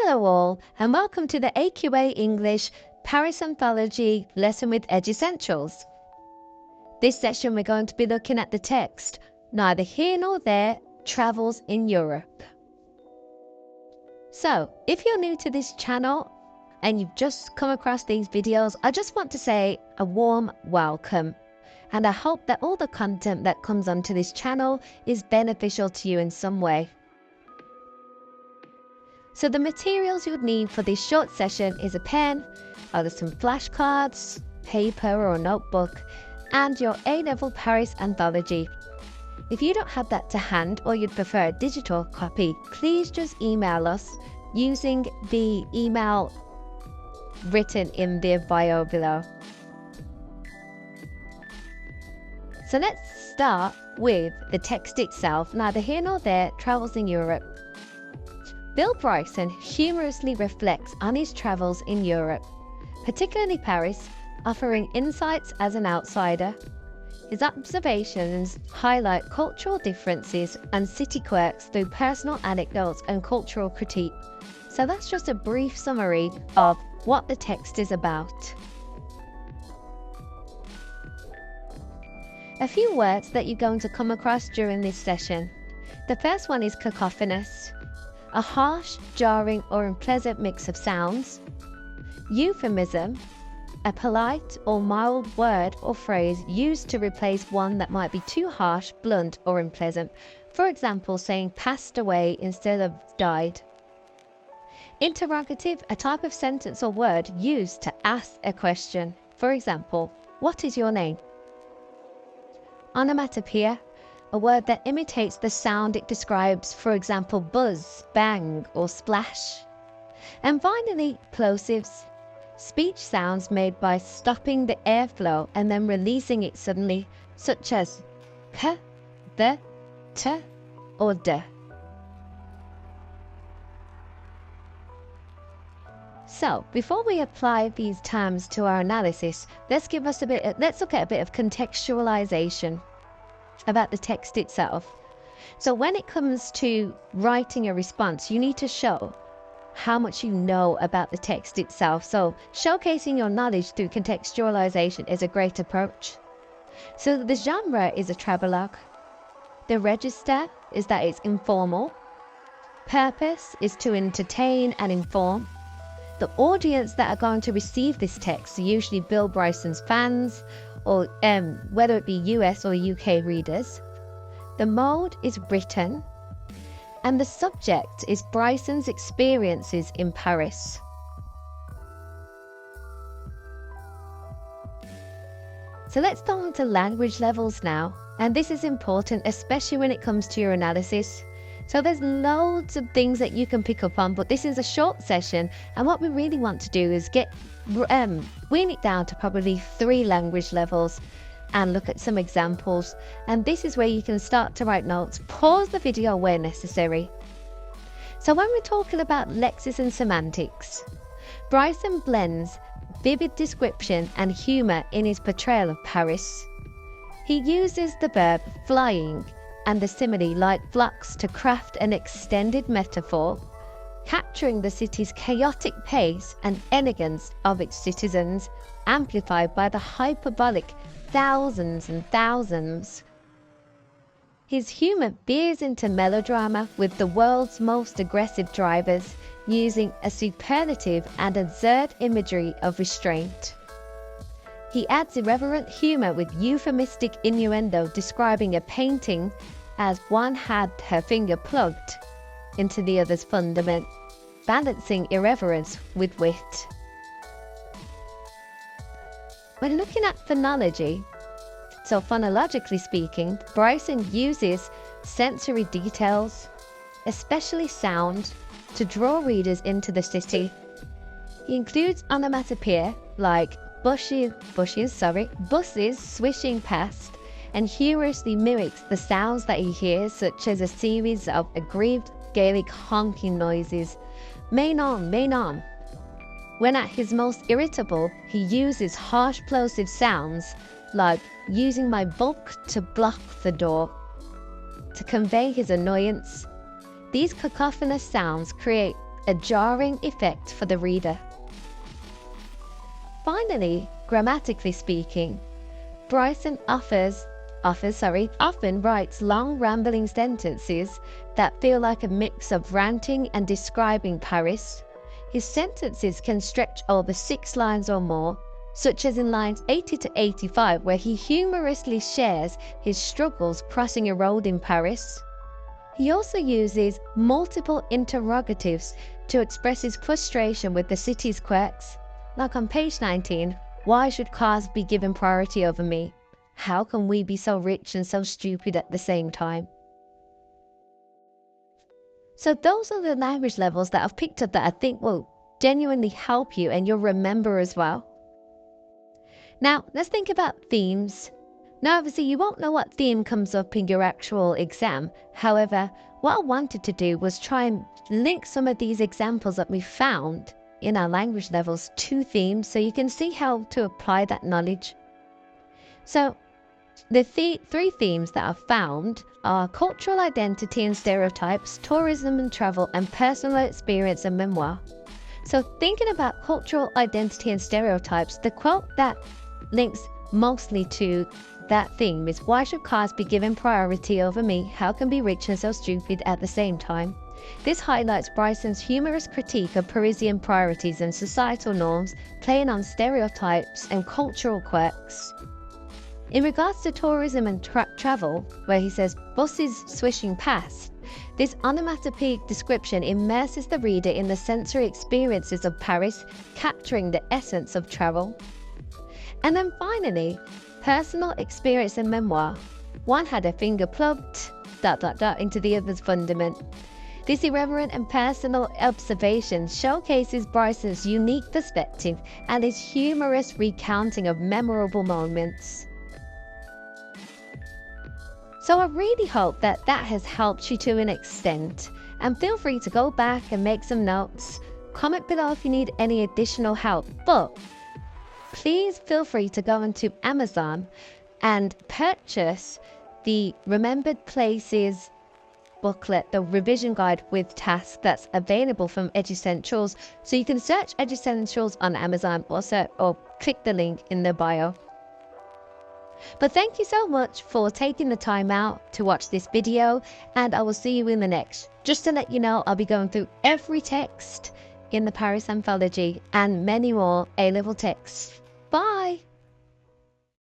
Hello all, and welcome to the AQA English Paris Anthology Lesson with Edge Essentials. This session we're going to be looking at the text, Neither Here Nor There, Travels in Europe. So, if you're new to this channel and you've just come across these videos, I just want to say a warm welcome. And I hope that all the content that comes onto this channel is beneficial to you in some way. So the materials you'd need for this short session is a pen, either some flashcards, paper or a notebook, and your A-level Paris Anthology. If you don't have that to hand or you'd prefer a digital copy, please just email us using the email written in the bio below. So let's start with the text itself. Neither Here Nor There, Travels in Europe. Bill Bryson humorously reflects on his travels in Europe, particularly Paris, offering insights as an outsider. His observations highlight cultural differences and city quirks through personal anecdotes and cultural critique. So that's just a brief summary of what the text is about. A few words that you're going to come across during this session. The first one is cacophonous. A harsh, jarring or unpleasant mix of sounds. Euphemism, a polite or mild word or phrase used to replace one that might be too harsh, blunt or unpleasant. For example, saying passed away instead of died. Interrogative, a type of sentence or word used to ask a question. For example, what is your name? Onomatopoeia, a word that imitates the sound it describes, for example, buzz, bang, or splash. And finally, plosives, speech sounds made by stopping the airflow and then releasing it suddenly, such as k, the, t, or d. So, before we apply these terms to our analysis, let's look at a bit of contextualization about the text itself. So when it comes to writing a response, you need to show how much you know about the text itself. So showcasing your knowledge through contextualization is a great approach. So the genre is a travelogue. The register is that it's informal. Purpose is to entertain and inform. The audience that are going to receive this text are usually Bill Bryson's fans, or whether it be US or UK readers. The mode is written, and the subject is Bryson's experiences in Paris. So let's go on to language levels now, and this is important, especially when it comes to your analysis. So there's loads of things that you can pick up on, but this is a short session, and what we really want to do is wean it down to probably 3 language levels and look at some examples. And this is where you can start to write notes, pause the video where necessary. So when we're talking about lexis and semantics, Bryson blends vivid description and humour in his portrayal of Paris. He uses the verb flying and the simile like flux to craft an extended metaphor, capturing the city's chaotic pace and elegance of its citizens, amplified by the hyperbolic thousands and thousands. His humour veers into melodrama with the world's most aggressive drivers, using a superlative and absurd imagery of restraint. He adds irreverent humour with euphemistic innuendo, describing a painting as one had her finger plugged into the other's fundament, balancing irreverence with wit. When looking at phonology, so phonologically speaking, Bryson uses sensory details, especially sound, to draw readers into the city. He includes onomatopoeia like buses swishing past, and humorously mimics the sounds that he hears, such as a series of aggrieved Gaelic honking noises. Main on. When at his most irritable, he uses harsh plosive sounds like using my bulk to block the door to convey his annoyance. These cacophonous sounds create a jarring effect for the reader. Finally, grammatically speaking, Bryson often writes long rambling sentences that feel like a mix of ranting and describing Paris. His sentences can stretch over 6 lines or more, such as in lines 80 to 85, where he humorously shares his struggles crossing a road in Paris. He also uses multiple interrogatives to express his frustration with the city's quirks, like on page 19, "Why should cars be given priority over me? How can we be so rich and so stupid at the same time?" So those are the language levels that I've picked up that I think will genuinely help you and you'll remember as well. Now, let's think about themes. Now, obviously, you won't know what theme comes up in your actual exam. However, what I wanted to do was try and link some of these examples that we found in our language levels to themes so you can see how to apply that knowledge. So, the 3 themes that I've found are cultural identity and stereotypes, tourism and travel, and personal experience and memoir. So thinking about cultural identity and stereotypes, the quote that links mostly to that theme is, "Why should cars be given priority over me? How can be rich and so stupid at the same time?" This highlights Bryson's humorous critique of Parisian priorities and societal norms, playing on stereotypes and cultural quirks. In regards to tourism and travel, where he says buses swishing past, this onomatopoeic description immerses the reader in the sensory experiences of Paris, capturing the essence of travel. And then finally, personal experience and memoir. One had a finger plugged into the other's fundament. This irreverent and personal observation showcases Bryson's unique perspective and his humorous recounting of memorable moments. So I really hope that has helped you to an extent, and feel free to go back and make some notes. Comment below if you need any additional help, but please feel free to go into Amazon and purchase the Remembered Places booklet, the revision guide with tasks that's available from Edusentials. So you can search Edusentials on Amazon or click the link in the bio. But thank you so much for taking the time out to watch this video, and I will see you in the next. Just to let you know, I'll be going through every text in the Paris Anthology and many more A-level texts. Bye!